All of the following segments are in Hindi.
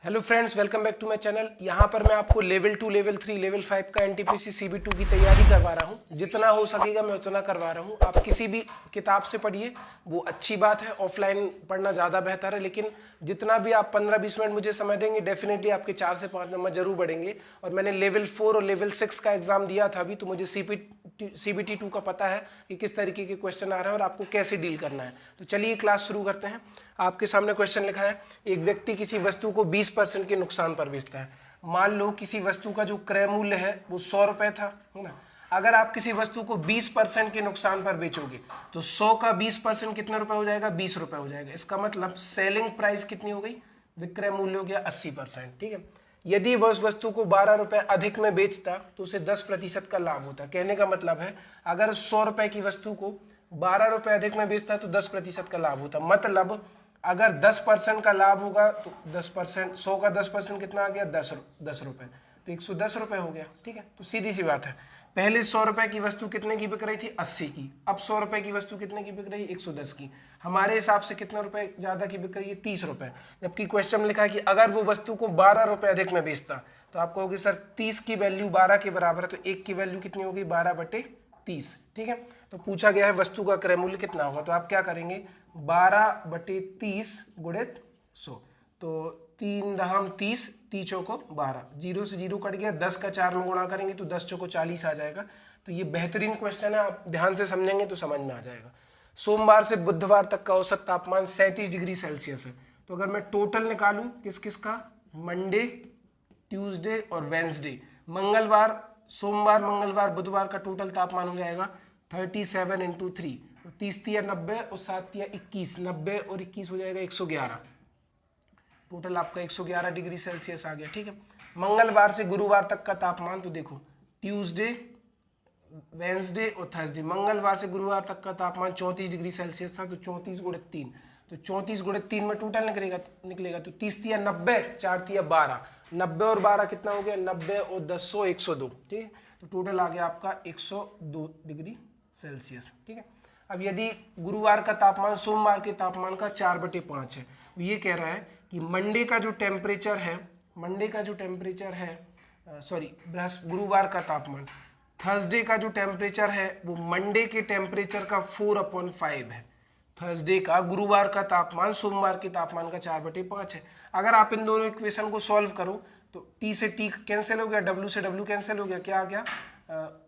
Hello friends, welcome back to my channel. यहाँ पर मैं आपको लेवल 2, लेवल 3, लेवल 5 का एनटीपीसी CB2 की तैयारी करवा रहा हूँ। जितना हो सकेगा मैं उतना करवा रहा हूँ। आप किसी भी किताब से पढ़िए, वो अच्छी बात है। ऑफलाइन पढ़ना ज़्यादा बेहतर है, लेकिन जितना भी आप 15-20 मिनट मुझे समय देंगे, डेफिनेटली आपके 4 से 5 नंबर जरूर बढ़ेंगे। और मैंने लेवल 4 और लेवल 6 का एग्जाम दिया था अभी, तो मुझे CBT2 का पता है कि किस तरीके के क्वेश्चन आ रहे हैं और आपको कैसे डील करना है। तो चलिए क्लास शुरू करते हैं। आपके सामने क्वेश्चन लिखा है, एक व्यक्ति किसी वस्तु को 20% के नुकसान पर बेचता है। मान लो किसी वस्तु का जो क्रय मूल्य है वो 100 रुपए था, है ना। अगर आप किसी वस्तु को 20% के नुकसान पर बेचोगे तो 100 का 20% कितने रुपए हो जाएगा? 20 रुपए हो जाएगा। इसका मतलब सेलिंग प्राइस कितनी हो गई? विक्रय मूल्य हो गया 80%। ठीक है। यदि वह उस वस्तु को 12 रुपए अधिक में बेचता तो उसे 10% का लाभ होता। कहने का मतलब है, अगर 100 रुपए की वस्तु को 12 रुपए अधिक में बेचता तो 10% का लाभ होता। मतलब अगर 10% का लाभ होगा तो 10%, 100 का 10% कितना आ गया? 10 रुपए, तो 110 रुपए हो गया। ठीक है। तो सीधी सी बात है, पहले 100 रुपए की वस्तु कितने की बिक रही थी? 80 की। अब 100 रुपए की वस्तु कितने की बिक रही है? 110 की। हमारे हिसाब से कितने रुपए ज्यादा की बिक रही है? 30 रुपए। जबकि क्वेश्चन में लिखा है कि अगर वो वस्तु को 12 रुपए अधिक में बेचता, तो आप कहोगे सर 30 की वैल्यू 12 के बराबर है, तो 1 की वैल्यू कितनी होगी? 12/30। ठीक है। तो पूछा गया है वस्तु का क्रय मूल्य कितना होगा, तो आप क्या करेंगे? 12/30 गुणित 100, तो 3 दहम 30, 30 चौको 12, 0 से 0 कट गया। 10 का 4 में गुणा करेंगे तो 10 चौको 40 आ जाएगा। तो ये बेहतरीन क्वेश्चन है, आप ध्यान से समझेंगे तो समझ में आ जाएगा। सोमवार से बुधवार तक का औसत तापमान 37 डिग्री सेल्सियस है। तो अगर मैं टोटल निकालूं किस किस का, मंडे, ट्यूसडे और वेंसडे, मंगलवार, सोमवार, मंगलवार, बुधवार का टोटल तापमान हो जाएगा 37 × 3, 30 तिया 90 और 7 तिया 21, 90 और 21 हो जाएगा 111। टोटल आपका 111 डिग्री सेल्सियस आ गया। ठीक है। मंगलवार से गुरुवार तक का तापमान, तो देखो ट्यूसडे, वेंसडे और थर्सडे, मंगलवार से गुरुवार तक का तापमान 34 डिग्री सेल्सियस था। तो 34 × 3, तो 34 × 3 में टोटल निकलेगा तो 30 तिया 90, 4 तिया 12, 90 और 12 कितना हो गया? 90 और 10 102। ठीक है। तो टोटल आ गया आपका 102 डिग्री सेल्सियस। ठीक है। अब यदि गुरुवार का तापमान सोमवार के तापमान का 4/5 है, तो ये कह रहा है कि मंडे का जो टेम्परेचर है, गुरुवार का तापमान, थर्सडे का जो टेम्परेचर है वो मंडे के टेम्परेचर का 4/5 है। थर्सडे का गुरुवार का तापमान सोमवार के तापमान का 4/5 है। अगर आप इन दोनों इक्वेशन को सॉल्व करो तो T से T कैंसिल हो गया, W से W कैंसिल हो गया, क्या आ गया?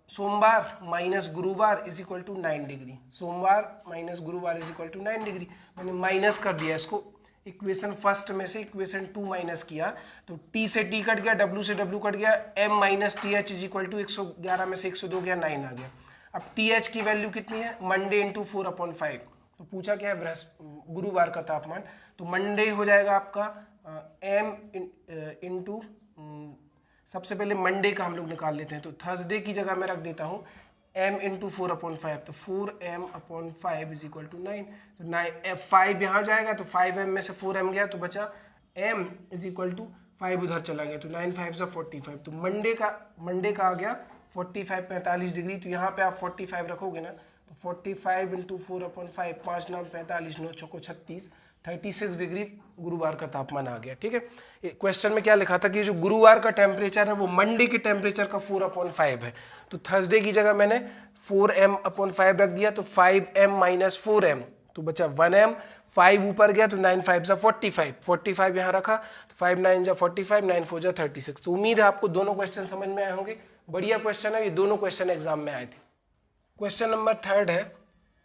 सोमवार माइनस गुरुवार इज इक्वल टू 9 डिग्री। सोमवार माइनस गुरुवार इज इक्वल टू 9 डिग्री। मैंने माइनस कर दिया इसको, इक्वेशन फर्स्ट में से इक्वेशन 2 माइनस किया, तो T से T कट गया, W से W कट गया, M minus TH is equal to 111 में से 102 गया, 9 आ गया। अब TH की वैल्यू कितनी है? मंडे × 4/5। तो पूछा क्या है? गुरुवार का तापमान, तो मंडे हो जाएगा आपका M इंटू, सबसे पहले मंडे का हम लोग निकाल लेते हैं, तो थर्सडे की जगह मैं रख देता हूँ M × 4/5, तो 4M/5 इज इक्वल टू 9। तो 5 यहाँ जाएगा तो 5M में से 4M गया तो बचा M इज इक्वल टू 5 उधर चला गया, तो 9 5 से 45। तो मंडे का आ गया 45 45 डिग्री। तो यहाँ पे आप 45 रखोगे ना, तो 45 × 4/5, 5 9 45, 9 चौको 36, 36 डिग्री गुरुवार का तापमान आ गया। ठीक है। क्वेश्चन में क्या लिखा था कि जो गुरुवार का टेम्परेचर है वो मंडे के टेम्परेचर का 4/5 है। तो थर्सडे की जगह मैंने 4M/5 रख दिया, तो 5M - 4M, तो बचा 1M। 5 ऊपर गया तो 9 5 से 45, 45 यहाँ रखा, तो 5 9 जा 45, 9 4 जा 36। तो उम्मीद है आपको दोनों क्वेश्चन समझ में आए होंगे। बढ़िया क्वेश्चन है, ये दोनों क्वेश्चन एग्जाम में आए थे। क्वेश्चन नंबर 3 है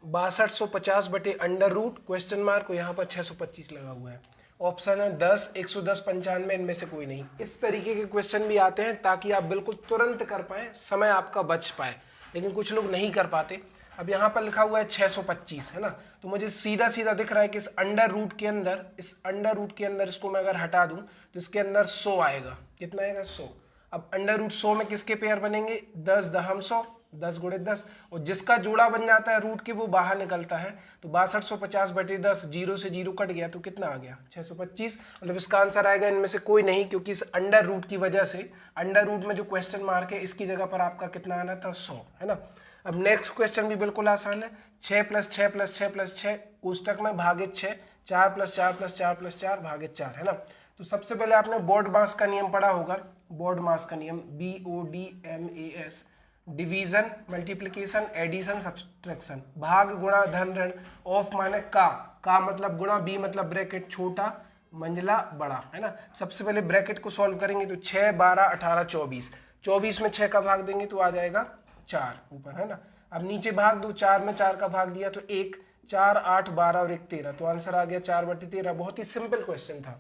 6250/√, क्वेश्चन मार्क, यहाँ पर 625 लगा हुआ है। ऑप्शन है 10, 110, 95, इनमें से कोई नहीं। इस तरीके के क्वेश्चन भी आते हैं ताकि आप बिल्कुल तुरंत कर पाए, समय आपका बच पाए, लेकिन कुछ लोग नहीं कर पाते। अब यहाँ पर लिखा हुआ है 625, है ना, तो मुझे सीधा सीधा दिख रहा है कि इस अंडर रूट के अंदर इसको मैं अगर हटा दूं तो इसके अंदर 100 आएगा। कितना आएगा? 100। अब अंडर रूट 100 में किसके पेयर बनेंगे? 10 दहम 100, 10 × 10, और जिसका जोड़ा बन जाता है रूट के वो बाहर निकलता है। तो 6250/10, 0 से 0 कट गया तो कितना आ गया? 625। मतलब इसका आंसर आएगा इनमें से कोई नहीं, क्योंकि इस अंडर रूट की वजह से, अंडर रूट में जो क्वेश्चन मार्क है इसकी जगह पर आपका कितना आना था? 100, है ना। अब नेक्स्ट क्वेश्चन भी बिल्कुल आसान है। 6 + 6 + 6 + 6 कोष्टक में भागित 6, 4 + 4 + 4 + 4 भागित 4, है ना। तो सबसे पहले आपने बोर्ड मास का नियम पढ़ा होगा, बोर्ड मास का नियम BODMAS, division, multiplication, addition, subtraction, भाग गुणा धन ऋण, ऑफ माने का मतलब गुणा, बी मतलब ब्रैकेट छोटा, मंजिला बड़ा, है ना। सबसे पहले ब्रैकेट को सॉल्व करेंगे तो 6 12 18 24, 24 में 6 का भाग देंगे तो आ जाएगा 4 ऊपर, है ना। अब नीचे भाग दो, 4 में 4 का भाग दिया तो 1, 4 8 12 और 1 13, तो आंसर आ गया 4/13। बहुत ही सिंपल क्वेश्चन था।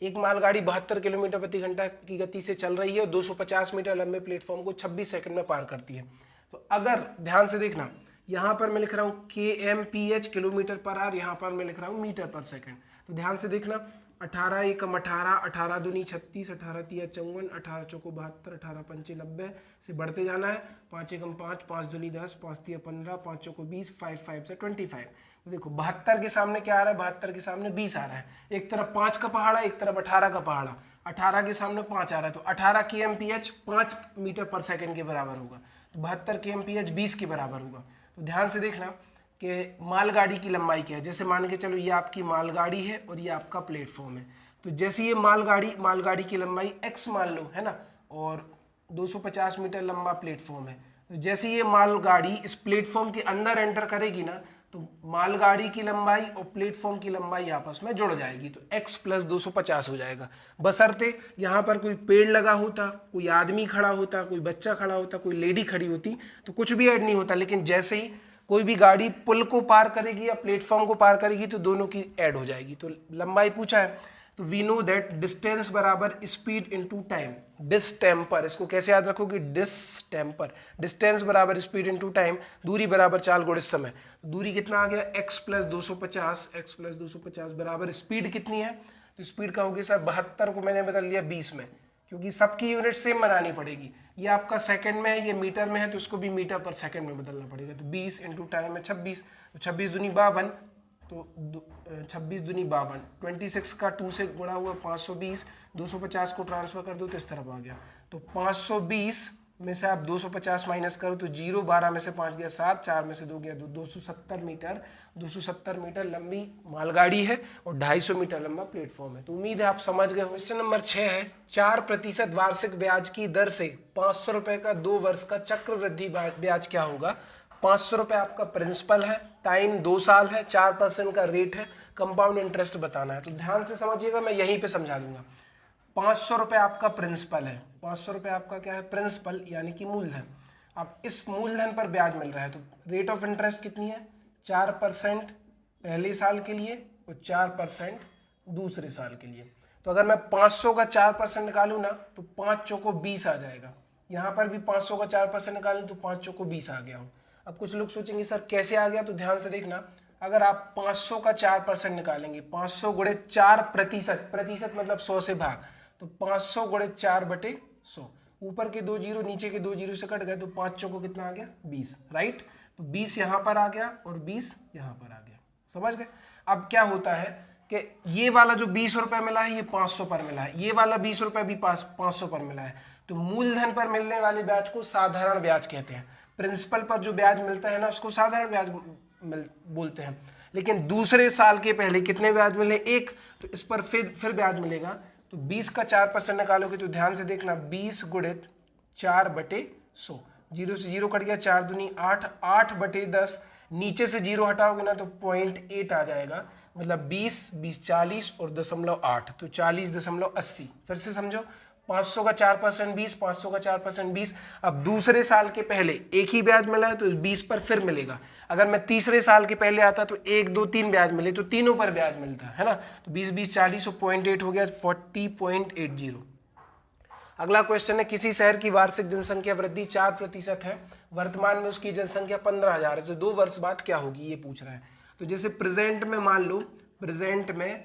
एक मालगाड़ी 72 किलोमीटर प्रति घंटा की गति से चल रही है और 250 मीटर लंबे प्लेटफॉर्म को 26 सेकंड में पार करती है। तो अगर ध्यान से देखना, यहाँ पर मैं लिख रहा हूँ kmph किलोमीटर पर आवर, यहाँ पर मैं लिख रहा हूँ मीटर पर सेकंड। तो ध्यान से देखना, 18 एकम 18, 18 दूनी 36, 18 तिया 54, 18 चौको 72, 18 पंचे 90 से बढ़ते जाना है। 5 एकम 5, 5 दूनी 10, 5 तिया 15, 5 चौको 20, 5 5 से 25। तो देखो 72 के सामने क्या आ रहा है, 72 के सामने 20 आ रहा है। एक तरफ 5 का पहाड़ा, एक तरफ 18 का पहाड़ा, 18 के सामने 5 आ रहा है, तो 18 kmph 5 मीटर पर सेकंड के बराबर होगा, तो 72 kmph 20 के बराबर होगा। तो ध्यान से देखना कि मालगाड़ी की लंबाई क्या है। जैसे मान के चलो ये आपकी मालगाड़ी है और ये आपका प्लेटफॉर्म है, तो जैसे ये मालगाड़ी की लंबाई x मान लो, है ना, और 250 मीटर लंबा प्लेटफॉर्म है। तो जैसे ये मालगाड़ी इस प्लेटफॉर्म के अंदर एंटर करेगी ना, तो मालगाड़ी की लंबाई और प्लेटफॉर्म की लंबाई आपस में जुड़ जाएगी, तो x + 250 हो जाएगा। बशर्ते यहाँ पर कोई पेड़ लगा होता, कोई आदमी खड़ा होता, कोई बच्चा खड़ा होता, कोई लेडी खड़ी होती, तो कुछ भी ऐड नहीं होता। लेकिन जैसे ही कोई भी गाड़ी पुल को पार करेगी या प्लेटफॉर्म को पार करेगी तो दोनों की ऐड हो जाएगी। तो लंबाई पूछा है, तो वी नो दैट डिस्टेंस बराबर स्पीड इनटू टाइम। डिस्टेम्पर, इसको कैसे याद रखोगे, डिस्टेम्पर, डिस्टेंस बराबर स्पीड इनटू टाइम, दूरी बराबर चाल गुणित समय। दूरी कितना आ गया, x + 250 बराबर स्पीड कितनी है, तो स्पीड का होगी सर 72 को मैंने बदल दिया 20 में, क्योंकि सबकी यूनिट सेम बनानी पड़ेगी। ये आपका सेकंड में है, ये मीटर में है, तो इसको भी मीटर पर सेकंड में बदलना पड़ेगा। तो 20 इंटू टाइम है 26, तो 26 दूनी 52, तो 26 दूनी 52, 26 का 2 से गुणा हुआ 520, 250 को ट्रांसफर कर दो तो इस तरफ आ गया। तो 520 में से आप 250 माइनस करो तो 0, 12 में से 5 गया 7, 4 में से 2 गया 2, 270 मीटर लंबी मालगाड़ी है और 250 मीटर लंबा प्लेटफॉर्म है। तो उम्मीद है आप समझ गए। क्वेश्चन नंबर 6 है, 4% वार्षिक ब्याज की दर से 500 रुपए का 2 वर्ष का चक्रवृद्धि ब्याज क्या होगा। 500 रुपए आपका प्रिंसिपल है, टाइम 2 साल है, 4% का रेट है, कंपाउंड इंटरेस्ट बताना है। तो ध्यान से समझिएगा, मैं यहीं पे समझा दूंगा। 500 रुपए आपका प्रिंसिपल है, 500 रुपए आपका क्या है, प्रिंसिपल यानी कि मूलधन। अब इस मूलधन पर ब्याज मिल रहा है, तो रेट ऑफ इंटरेस्ट कितनी है, 4% पहले साल के लिए और 4% दूसरे साल के लिए। तो अगर मैं 500 का 4% निकालूं ना, तो 5 चौको 20 आ जाएगा। यहाँ पर भी 500 का 4% निकालूं तो 5 चौको 20 आ गया हूँ। अब कुछ लोग सोचेंगे सर कैसे आ गया, तो ध्यान से देखना, अगर आप 500 का 4% निकालेंगे, 500 गुणे 4%, प्रतिशत मतलब 100 से भाग, तो 500 गुणे 4/100, ऊपर के 2 जीरो नीचे के 2 जीरो से कट गए, तो 5 चौको कितना आ गया, 20, राइट। तो 20 यहाँ पर आ गया और 20 यहाँ पर आ गया, समझ गए। अब क्या होता है कि ये वाला जो 20 रुपए मिला है ये 500 पर मिला है, ये वाला 20 रुपए भी 500 पर मिला है। तो मूलधन पर मिलने वाले ब्याज को साधारण ब्याज कहते हैं। प्रिंसिपल पर जो ब्याज मिलता है ना, उसको साधारण ब्याज बोलते हैं। लेकिन दूसरे साल के पहले कितने ब्याज मिले, 1, तो इस पर फिर ब्याज मिलेगा। तो 20 का 4% निकालोगे तो ध्यान से देखना, 20 गुणित 4/100, 0 से 0 कट गया, 4 दूनी 8, 8/10, नीचे से 0 हटाओगे ना तो 0.8 आ जाएगा, मतलब 20, 20 40 और 0.8, तो 40.80। फिर से समझो, 500 का 4% 20, 500 का 4% 20। अब दूसरे साल के पहले एक ही ब्याज मिला है तो इस 20 पर फिर मिलेगा। अगर मैं तीसरे साल के पहले आता तो 1 2 3 ब्याज मिले, तो तीनों पर ब्याज मिलता है ना। तो 20 20 40 और 0.8 हो गया 40.80। अगला क्वेश्चन है, किसी शहर की वार्षिक जनसंख्या वृद्धि 4% है, वर्तमान में उसकी जनसंख्या 15,000 है, तो 2 वर्ष बाद क्या होगी ये पूछ रहा है। तो जैसे प्रेजेंट में मान लो, प्रेजेंट में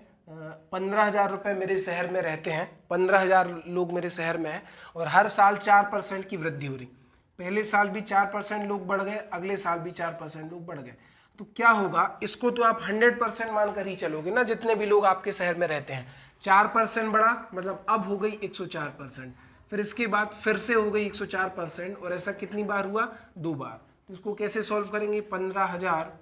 15,000 रुपये मेरे शहर में रहते हैं, 15,000 लोग मेरे शहर में हैं और हर साल 4% की वृद्धि हो रही। पहले साल भी 4% लोग बढ़ गए, अगले साल भी 4% लोग बढ़ गए। तो क्या होगा, इसको तो आप 100% मानकर ही चलोगे ना, जितने भी लोग आपके शहर में रहते हैं। 4% बढ़ा मतलब अब हो गई 104%, फिर इसके बाद फिर से हो गई 104%, और ऐसा कितनी बार हुआ, 2 बार। तो इसको कैसे सॉल्व करेंगे, 15,000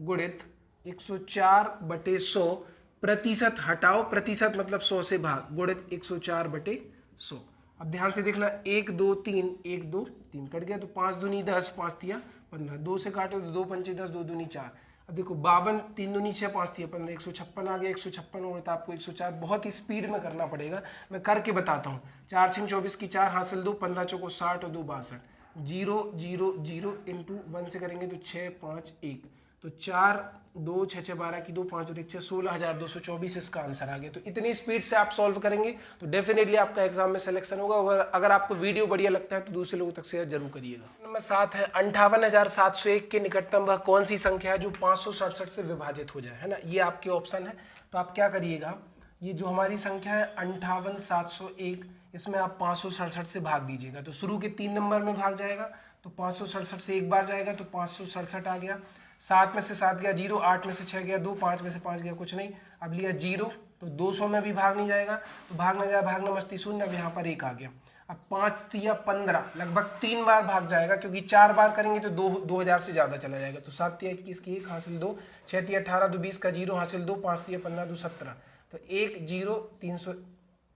गुणित 104/100 प्रतिशत हटाओ, प्रतिशत मतलब 100 से भाग, गुणित 104/100। अब ध्यान से देखना, 1 2 3, 1 2 3 कट गया, तो 5 दूनी 10, 5 तिया 15, 2 से काटो तो 2 पंचे 10, 2 दूनी 4। अब देखो 52, 3 दूनी 6, 5 तिया 15, 156 आ गया, 156 और तो आपको 104 बहुत ही स्पीड में करना पड़ेगा, मैं करके बताता हूँ। 4 6 24 की 4 हासिल 2, 15 चौको 60 और 2 62, 0 0 0 इंटू 1 से करेंगे तो 6 5 1, तो 4 2 6 6 12 की 2 5 और 1 6, 16,224 इसका आंसर आ गया। तो इतनी स्पीड से आप सॉल्व करेंगे तो डेफिनेटली आपका एग्जाम में सिलेक्शन होगा। अगर आपको वीडियो बढ़िया लगता है तो दूसरे लोगों तक शेयर जरूर करिएगा। नंबर 7 है 58,701 के निकटतम वह कौन सी संख्या है जो 567 से विभाजित हो जाए, है ना। ये आपके ऑप्शन है, तो आप क्या करिएगा, ये जो हमारी संख्या है 58,701, इसमें आप 567 से भाग दीजिएगा, तो शुरू के 3 नंबर में भाग जाएगा, तो 567 से एक बार जाएगा तो 567 आ गया, 7 में से 7 गया 0, 8 में से 6 गया 2, 5 में से 5 गया कुछ नहीं, अब लिया 0, तो 200 में भी भाग नहीं जाएगा, तो भाग ना जाए भागना मस्ती शून्य, अब यहाँ पर 1 आ गया। अब 5 तिया 15, लगभग 3 बार भाग जाएगा, क्योंकि 4 बार करेंगे तो 2000 से ज़्यादा चला जाएगा, तो 7 तिया 21 की 1 हासिल 2, 6 तिया 18, 2 20 का 0 हासिल 2, 5 तिया 15, 2 17, तो 1 0 300,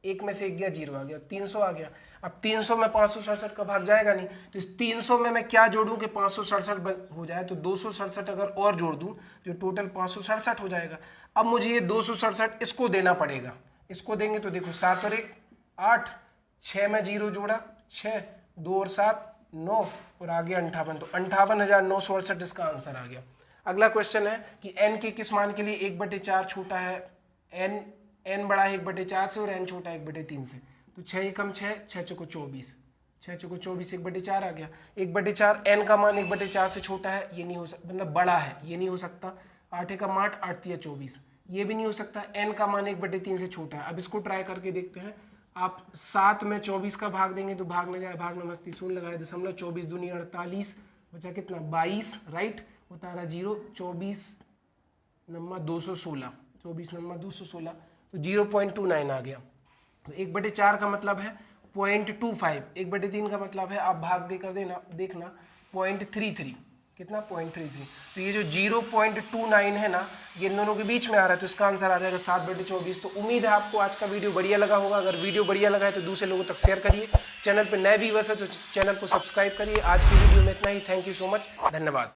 1 में से 1 गया 0 आ गया, 300 आ गया। अब 300 में 567 का भाग जाएगा नहीं, तो इस 300 में मैं क्या जोड़ूं कि 567 हो जाए, तो 267 अगर और जोड़ दूं तो टोटल 567 हो जाएगा। अब मुझे ये 267 इसको देना पड़ेगा, इसको देंगे तो देखो 7 और 1 8, 6 में 0 जोड़ा 6, 2 और 7 9 और आ गया 58, तो 58,968 इसका आंसर आ गया। अगला क्वेश्चन है कि n के किस मान के लिए 1/4 छोटा है, n बड़ा है 1/4 से और n छोटा है 1/3 से, तो 6 एकम 6, 6 चौको 24, 6 चौको 24, 1/4 आ गया। 1/4 n का मान 1/4 से छोटा है, ये नहीं हो सकता, मतलब बड़ा है, ये नहीं हो सकता। 8 एकम 8, 8 तिया 24, ये भी नहीं हो सकता। n का मान 1/3 से छोटा है। अब इसको ट्राई करके देखते हैं। आप 7 में 24 का भाग देंगे तो भाग न जाए, भाग न मस्ती शून्य लगाए, दशमलव 24 दूनी 48, बचा कितना 22, राइट, उतारा 0, 24 नम्मा 216, 24 नम्मा 216, तो 0.29 आ गया। तो 1/4 का मतलब है 0.25, 1/3 का मतलब है आप भाग देकर देखना 0.33, कितना 0.33, तो ये जो 0.29 है ना, ये इन दोनों के बीच में आ रहा है, तो इसका आंसर आ जाएगा 7/24। तो उम्मीद है आपको आज का वीडियो बढ़िया लगा होगा। अगर वीडियो बढ़िया लगा है तो दूसरे लोगों तक शेयर करिए। चैनल पर नए व्यूअर्स है तो चैनल को सब्सक्राइब करिए। आज की वीडियो में इतना ही। थैंक यू सो मच, धन्यवाद।